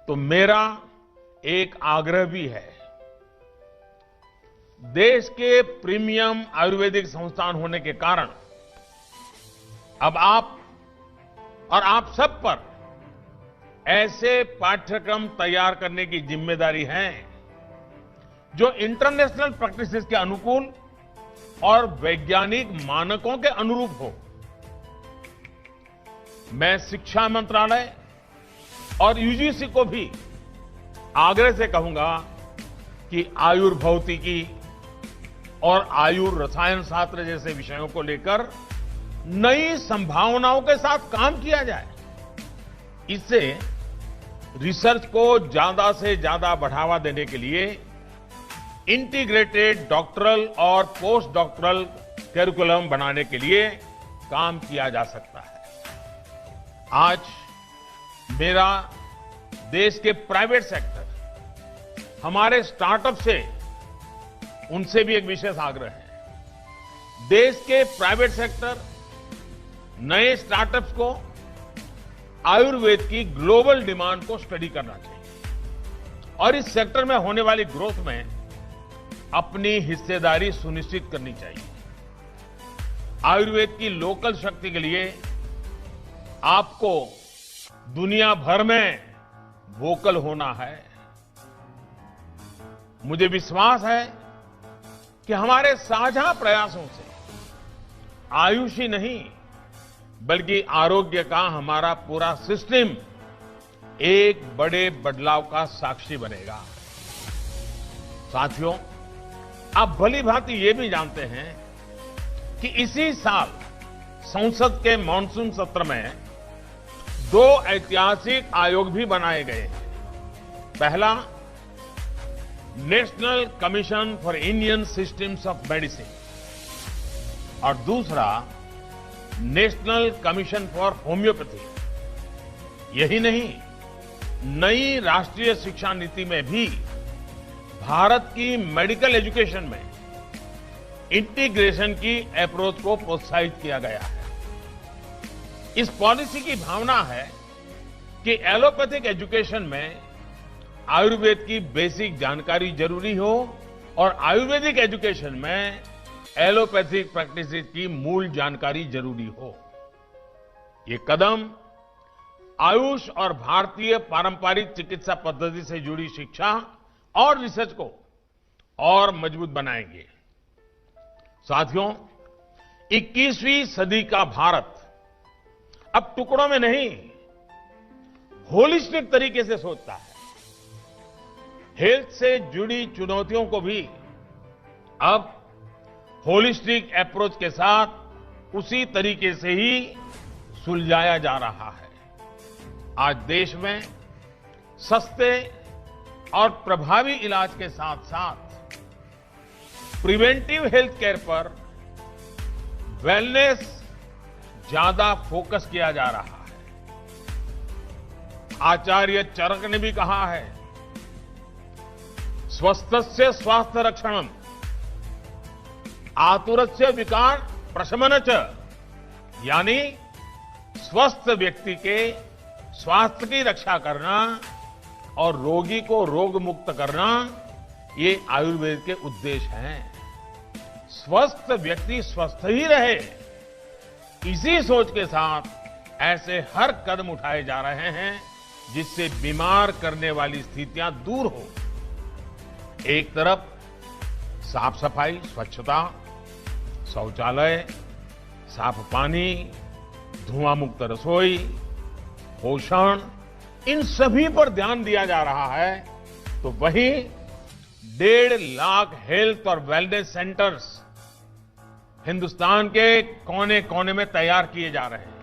तो मेरा एक आग्रह भी है। देश के प्रीमियम आयुर्वेदिक संस्थान होने के कारण अब आप और आप सब पर ऐसे पाठ्यक्रम तैयार करने की जिम्मेदारी है जो इंटरनेशनल प्रैक्टिसेस के अनुकूल और वैज्ञानिक मानकों के अनुरूप हो। मैं शिक्षा मंत्रालय और यूजीसी को भी आग्रह से कहूंगा कि आयुर्भौतिकी और आयुर्रसायन शास्त्र जैसे विषयों को लेकर नई संभावनाओं के साथ काम किया जाए। इससे रिसर्च को ज्यादा से ज्यादा बढ़ावा देने के लिए इंटीग्रेटेड डॉक्टरल और पोस्ट डॉक्टरल करिकुलम बनाने के लिए काम किया जा सकता है। आज मेरा देश के प्राइवेट सेक्टर, हमारे स्टार्टअप से उनसे भी एक विशेष आग्रह है। देश के प्राइवेट सेक्टर नए स्टार्टअप्स को आयुर्वेद की ग्लोबल डिमांड को स्टडी करना चाहिए और इस सेक्टर में होने वाली ग्रोथ में अपनी हिस्सेदारी सुनिश्चित करनी चाहिए। आयुर्वेद की लोकल शक्ति के लिए आपको दुनिया भर में वोकल होना है। मुझे विश्वास है कि हमारे साझा प्रयासों से आयुष ही नहीं बल्कि आरोग्य का हमारा पूरा सिस्टम एक बड़े बदलाव का साक्षी बनेगा। साथियों, आप भली भांति ये भी जानते हैं कि इसी साल संसद के मॉनसून सत्र में 2 ऐतिहासिक आयोग भी बनाए गए हैं। पहला, national commission for Indian systems of medicine और दूसरा, नेशनल कमीशन फॉर होम्योपैथी। यही नहीं, नई राष्ट्रीय शिक्षा नीति में भी भारत की मेडिकल एजुकेशन में इंटीग्रेशन की अप्रोच को प्रोत्साहित किया गया है। इस पॉलिसी की भावना है कि एलोपैथिक एजुकेशन में आयुर्वेद की बेसिक जानकारी जरूरी हो और आयुर्वेदिक एजुकेशन में एलोपैथिक प्रैक्टिसेस की मूल जानकारी जरूरी हो। ये कदम आयुष और भारतीय पारंपरिक चिकित्सा पद्धति से जुड़ी शिक्षा और रिसर्च को और मजबूत बनाएंगे। साथियों, 21वीं सदी का भारत अब टुकड़ों में नहीं, होलिस्टिक तरीके से सोचता है। हेल्थ से जुड़ी चुनौतियों को भी अब होलिस्टिक अप्रोच के साथ उसी तरीके से ही सुलझाया जा रहा है। आज देश में सस्ते और प्रभावी इलाज के साथ साथ प्रिवेंटिव हेल्थ केयर पर वेलनेस ज्यादा फोकस किया जा रहा है। आचार्य चरक ने भी कहा है, स्वस्थस्य स्वास्थ्य रक्षणम आतुरस्य विकार प्रशमन च, यानी स्वस्थ व्यक्ति के स्वास्थ्य की रक्षा करना और रोगी को रोग मुक्त करना, ये आयुर्वेद के उद्देश्य हैं। स्वस्थ व्यक्ति स्वस्थ ही रहे, इसी सोच के साथ ऐसे हर कदम उठाए जा रहे हैं जिससे बीमार करने वाली स्थितियां दूर हो। एक तरफ साफ सफाई, स्वच्छता, शौचालय, साफ पानी, धुआं मुक्त रसोई, पोषण, इन सभी पर ध्यान दिया जा रहा है, तो वहीं 1.5 लाख हेल्थ और वेलनेस सेंटर्स हिंदुस्तान के कोने कोने में तैयार किए जा रहे हैं।